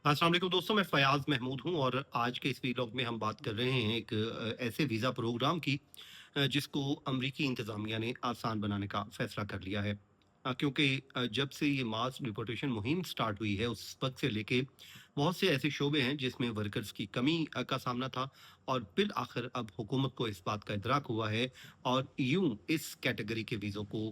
अस्सलाम वालेकुम दोस्तों, मैं फ़याज़ महमूद हूँ और आज के इस वीलॉग में हम बात कर रहे हैं एक ऐसे वीज़ा प्रोग्राम की जिसको अमरीकी इंतज़ामिया ने आसान बनाने का फ़ैसला कर लिया है। क्योंकि जब से ये मास डिपोर्टेशन मुहिम स्टार्ट हुई है, उस वक़्त से लेके बहुत से ऐसे शोबे हैं जिसमें वर्कर्स की कमी का सामना था और बिल आखिर अब हुकूमत को इस बात का इदराक हुआ है और यूँ इस कैटेगरी के वीज़ों को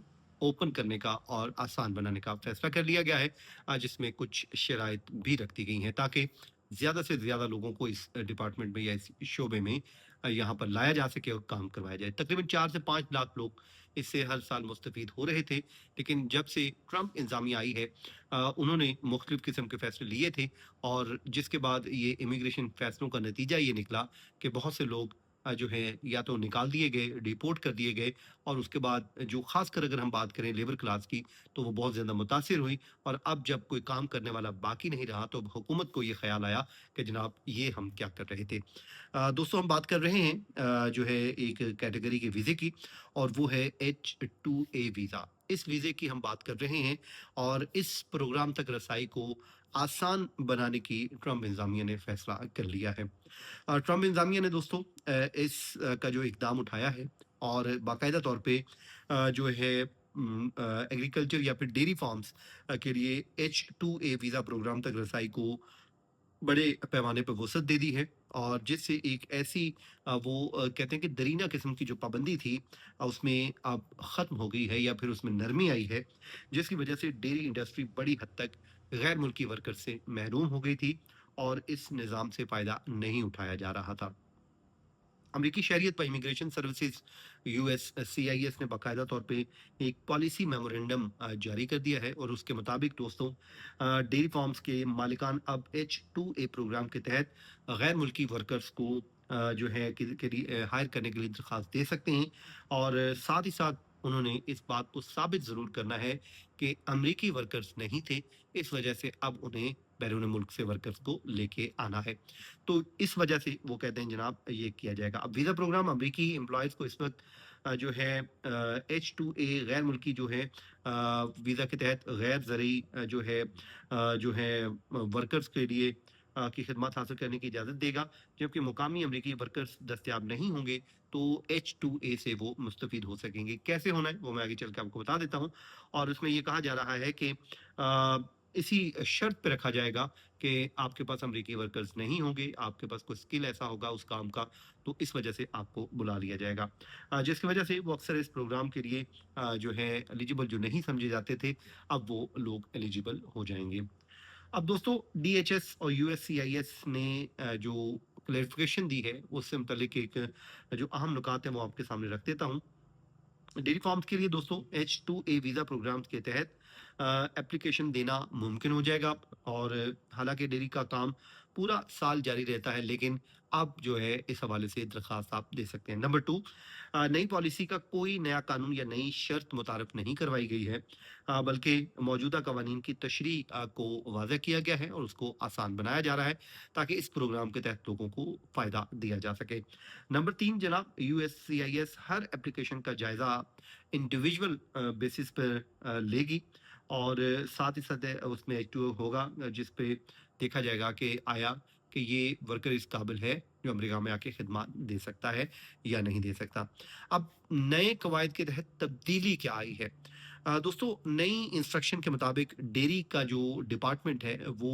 ओपन करने का और आसान बनाने का फ़ैसला कर लिया गया है। जिसमें कुछ शराइत भी रख दी गई हैं ताकि ज़्यादा से ज़्यादा लोगों को इस डिपार्टमेंट में या इस शोबे में यहाँ पर लाया जा सके और काम करवाया जाए। तकरीबन 4 से 5 लाख लोग इससे हर साल मुस्तफ़ीद हो रहे थे, लेकिन जब से ट्रंप इंतज़ामिया आई है उन्होंने मुख्तलिफ़ किस्म के फ़ैसले लिए थे और जिसके बाद ये इमिग्रेशन फ़ैसलों का नतीजा ये निकला कि बहुत से लोग जो है या तो निकाल दिए गए, डिपोर्ट कर दिए गए और उसके बाद जो ख़ासकर अगर हम बात करें लेबर क्लास की, तो वो बहुत ज़्यादा मुतासिर हुई और अब जब कोई काम करने वाला बाकी नहीं रहा तो अब हुकूमत को ये ख्याल आया कि जनाब ये हम क्या कर रहे थे। दोस्तों हम बात कर रहे हैं जो है एक कैटेगरी के वीज़े की और वो है H-2A वीज़ा। इस वीज़े की हम बात कर रहे हैं और इस प्रोग्राम तक रसाई को आसान बनाने की ट्रंप इंतज़ामिया ने फैसला कर लिया है। ट्रंप इंतज़ामिया ने दोस्तों का जो इक़दाम उठाया है और बाकायदा तौर पे जो है एग्रीकल्चर या फिर डेयरी फार्म्स के लिए H-2A वीज़ा प्रोग्राम तक रसाई को बड़े पैमाने पे वुसअत दे दी है और जिससे एक ऐसी कहते हैं कि दरीना किस्म की जो पाबंदी थी उसमें अब ख़त्म हो गई है या फिर उसमें नरमी आई है, जिसकी वजह से डेयरी इंडस्ट्री बड़ी हद तक गैर मुल्की वर्कर से महरूम हो गई थी और इस निज़ाम से फ़ायदा नहीं उठाया जा रहा था। अमरीकी शहरियत व इमिग्रेशन सर्विसेज USCIS ने बाकायदा तौर पे एक पॉलिसी मेमोरेंडम जारी कर दिया है और उसके मुताबिक दोस्तों डेयरी फार्म्स के मालिकान अब H-2A प्रोग्राम के तहत गैर मुल्की वर्कर्स को जो है के लिए हायर करने के लिए दरख्वास्त दे सकते हैं और साथ ही साथ उन्होंने इस बात को साबित ज़रूर करना है कि अमरीकी वर्कर्स नहीं थे, इस वजह से अब उन्हें बैरून मुल्क से वर्कर्स को लेके आना है। तो इस वजह से वो कहते हैं जनाब ये किया जाएगा। अब वीज़ा प्रोग्राम अमरीकी एम्प्लॉइज़ को इस वक़्त जो है H-2A गैर मुल्की जो है वीज़ा के तहत गैर ज़रई जो है वर्कर्स के लिए की खिदमत हासिल करने की इजाज़त देगा, जबकि मुकामी अमरीकी वर्कर्स दस्तयाब नहीं होंगे, तो H-2A से वो मुस्तफ़ीद हो सकेंगे। कैसे होना है, वो मैं आगे चल के आपको बता देता हूँ और उसमें ये कहा जा रहा है कि इसी शर्त पे रखा जाएगा कि आपके पास अमरीकी वर्कर्स नहीं होंगे, आपके पास कोई स्किल ऐसा होगा उस काम का, तो इस वजह से आपको बुला लिया जाएगा। जिसकी वजह से वो अक्सर इस प्रोग्राम के लिए जो है एलिजिबल जो नहीं समझे जाते थे, अब वो लोग एलिजिबल हो जाएँगे। अब दोस्तों DHS और USCIS ने जो क्लैरिफ़िकेशन दी है, उससे मुतल्लिक एक जो अहम नुकात हैं, वो आपके सामने रख देता हूँ। डेयरी फार्म्स के लिए दोस्तों H-2A वीज़ा प्रोग्राम्स के तहत एप्लीकेशन देना मुमकिन हो जाएगा और हालांकि डेयरी का काम पूरा साल जारी रहता है, लेकिन अब जो है इस हवाले से दरख्वास्त आप दे सकते हैं। नंबर 2, नई पॉलिसी का कोई नया कानून या नई शर्त मुतारफ नहीं करवाई गई है, बल्कि मौजूदा कवानीन की तशरीह को वाज़ह किया गया है और उसको आसान बनाया जा रहा है ताकि इस प्रोग्राम के तहत लोगों को फ़ायदा दिया जा सके। नंबर 3 जनाब, USCIS हर एप्लीकेशन का जायज़ा इंडिविजुअल बेसिस पर लेगी और साथ ही साथ उसमें एक टू होगा जिस पे देखा जाएगा कि आया कि ये वर्कर इस काबिल है जो अमेरिका में आके खिदमत दे सकता है या नहीं दे सकता। अब नए कवायद के तहत तब्दीली क्या आई है? दोस्तों नई इंस्ट्रक्शन के मुताबिक डेयरी का जो डिपार्टमेंट है वो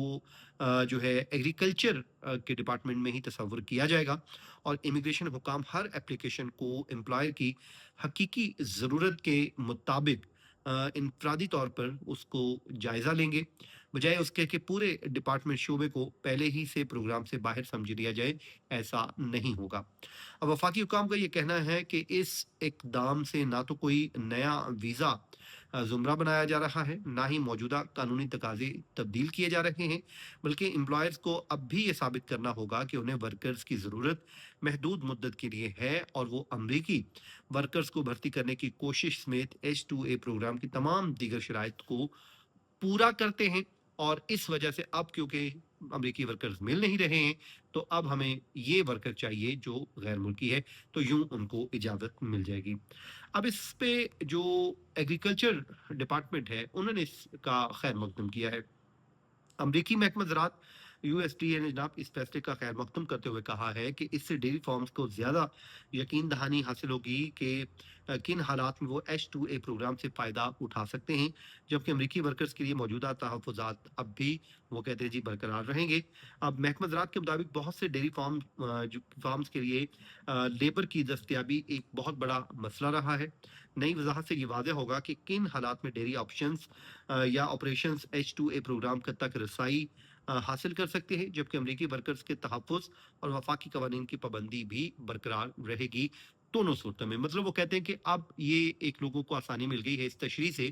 जो है एग्रीकल्चर के डिपार्टमेंट में ही तस्वुर किया जाएगा और इमिग्रेशन हुकाम हर एप्लीकेशन को एम्प्लॉयर की हकीकी ज़रूरत के मुताबिक इनफरादी तौर पर उसको जायज़ा लेंगे, बजाय उसके कि पूरे डिपार्टमेंट शोबे को पहले ही से प्रोग्राम से बाहर समझ लिया जाए, ऐसा नहीं होगा। अब वफाकी हुकाम का ये कहना है कि इस इकदाम से ना तो कोई नया वीज़ा ज़ुमरा बनाया जा रहा है, ना ही मौजूदा कानूनी तकाज़े तब्दील किए जा रहे हैं, बल्कि एम्प्लॉयर्स को अब भी ये साबित करना होगा कि उन्हें वर्कर्स की ज़रूरत महदूद मुद्दत के लिए है और वो अमरीकी वर्कर्स को भर्ती करने की कोशिश समेत H-2A प्रोग्राम की तमाम दीगर शराइत को पूरा करते हैं और इस वजह से अब क्योंकि अमरीकी वर्कर्स मिल नहीं रहे हैं, तो अब हमें ये वर्कर चाहिए जो गैर मुल्की है, तो यूँ उनको इजाज़त मिल जाएगी। अब इस पे जो एग्रीकल्चर डिपार्टमेंट है, उन्होंने इसका खैर मकदम किया है। अमरीकी महकमा ज़राअत यूएसडीए ने जनाब इस फैसले का खैर मकदम करते हुए कहा है कि इससे डेयरी फार्म्स को ज़्यादा यकीन दहानी हासिल होगी कि किन हालात में वो H2A प्रोग्राम से फ़ायदा उठा सकते हैं, जबकि अमरीकी वर्कर्स के लिए मौजूदा तहफ़्फ़ुज़ात अब भी वो कहते हैं जी बरकरार रहेंगे। अब महकमा ज़राअत के मुताबिक बहुत से डेयरी जो फार्म्स के लिए लेबर की दस्तयाबी एक बहुत बड़ा मसला रहा है। नई वज़ाहत से ये वाज़ेह होगा कि किन हालात में डेयरी ऑप्शंस या ऑपरेशंस H2A प्रोग्राम तक रसाई हासिल कर सकते हैं, जबकि अमरीकी वर्कर्स के तहफ़्फ़ुज़ और वफ़ाकी कवानीन की पाबंदी भी बरकरार रहेगी, दोनों सूरतों में। मतलब वो कहते हैं कि अब ये एक लोगों को आसानी मिल गई है इस तशरीह से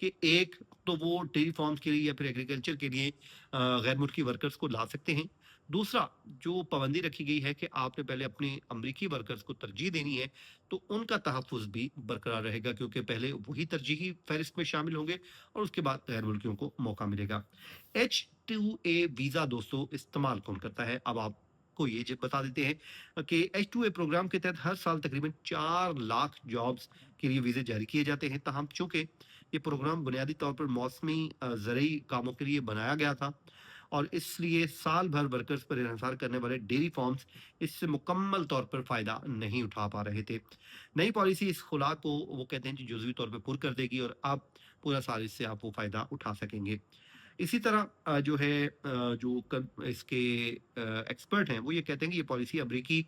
कि एक तो वो डेयरी फार्म्स के लिए या फिर एग्रीकल्चर के लिए गैर मुल्की वर्कर्स को ला सकते हैं। दूसरा, जो पाबंदी रखी गई है कि आपने पहले अपने अमरीकी वर्कर्स को तरजीह देनी है, तो उनका तहफ़्फ़ुज़ भी बरकरार रहेगा, क्योंकि पहले वही तरजीही फ़हरिस्त में शामिल होंगे और उसके बाद गैर मुल्कियों को मौका मिलेगा। H2A वीज़ा दोस्तों इस्तेमाल कौन करता है? अब आपको ये बता देते हैं कि H2A प्रोग्राम के तहत हर साल तकरीबन 4 लाख जॉब्स के लिए वीज़े जारी किए जाते हैं। ताहम चूँकि ये प्रोग्राम बुनियादी तौर पर मौसमी ज़रूरी कामों के लिए बनाया गया था और इसलिए साल भर वर्कर्स पर इन्हिसार करने वाले डेयरी फार्म्स इससे मुकम्मल तौर पर फ़ायदा नहीं उठा पा रहे थे। नई पॉलिसी इस खुला को वो कहते हैं कि जुज़वी तौर पे पुर कर देगी और अब पूरा साल इससे आप वो फ़ायदा उठा सकेंगे। इसी तरह जो है जो इसके एक्सपर्ट हैं वो ये कहते हैं कि ये पॉलिसी अमरीकी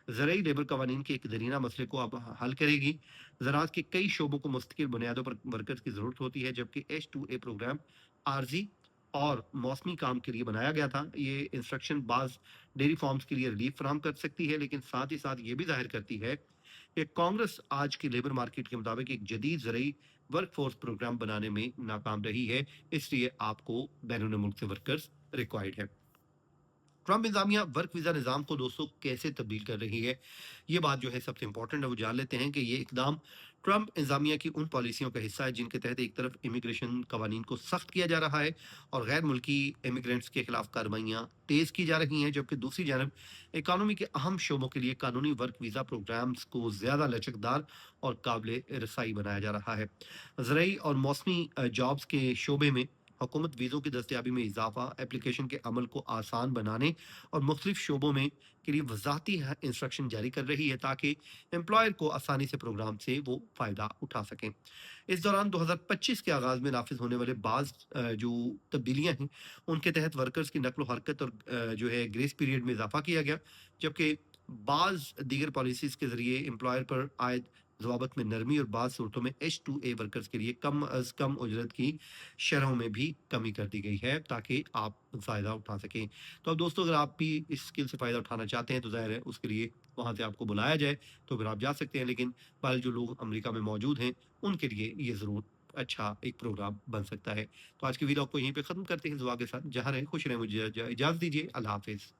ज़रूरी लेबर कवानीन के एक दरीना मसले को अब हल करेगी। ज़राअत के कई शोबों को मुस्तकिल बुनियादों पर वर्कर्स की ज़रूरत होती है, जबकि H2A प्रोग्राम आर्जी और मौसमी काम के लिए बनाया गया था। ये इंस्ट्रक्शन बाज़ डेयरी फार्म्स के लिए रिलीफ फराहम कर सकती है, लेकिन साथ ही साथ ये भी ज़ाहिर करती है कि कांग्रेस आज की लेबर मार्केट के मुताबिक एक जदीद ज़रूरी वर्कफोर्स प्रोग्राम बनाने में नाकाम रही है, इसलिए आपको बैरून मुल्क से वर्कर्स रिक्वायर्ड है। ट्रंप इंतजामिया वर्क वीज़ा निज़ाम को दोस्तों कैसे तब्दील कर रही है, ये बात जो है सबसे इंपॉर्टेंट है। वो जान लेते हैं कि ये इकदाम ट्रंप इंतजामिया की उन पॉलिसियों का हिस्सा है जिनके तहत एक तरफ इमिग्रेशन कवानीन को सख्त किया जा रहा है और गैर मुल्की इमिग्रेंट्स के खिलाफ कार्रवाइयाँ तेज़ की जा रही हैं, जबकि दूसरी जानब इकानमी के अहम शोबों के लिए कानूनी वर्क वीज़ा प्रोग्राम्स को ज़्यादा लचकदार और काबिल रसाई बनाया जा रहा है। ज़रूरी और मौसमी जॉब्स के शोबे में हुकूमत वीज़ों की दस्तयाबी में इजाफा, एप्लीकेशन के अमल को आसान बनाने और मुख्तलिफ शोबों में के लिए वजाती इंस्ट्रक्शन जारी कर रही है ताकि एम्प्लॉयर को आसानी से प्रोग्राम से वो फ़ायदा उठा सकें। इस दौरान 2025 के आगाज़ में नाफिज होने वाले बाज़ जो तब्दीलियाँ हैं, उनके तहत वर्कर्स की नकल हरकत और जो है ग्रेस पीरियड में इजाफा किया गया, जबकि बाज़ दीगर पॉलिसीज़ के ज़रिए एम्प्लॉयर पर आयद ज़वाबत में नरमी और बाज़ सूरतों में H2A वर्कर्स के लिए कम अज़ कम उजरत की शरहों में भी कमी कर दी गई है ताकि आप फ़ायदा उठा सकें। तो अब दोस्तों अगर आप भी इस स्किल से फ़ायदा उठाना चाहते हैं तो ज़ाहिर है उसके लिए वहाँ से आपको बुलाया जाए तो फिर आप जा सकते हैं। लेकिन बहरहाल जो लोग अमेरिका में मौजूद हैं उनके लिए ये ज़रूर अच्छा एक प्रोग्राम बन सकता है। तो आज की व्लॉग को यहीं पे ख़त्म करते हैं इस दुआ के साथ। जहाँ रहें खुश रहें, मुझे इजाज़त दीजिए। अल्लाह हाफ़िज़।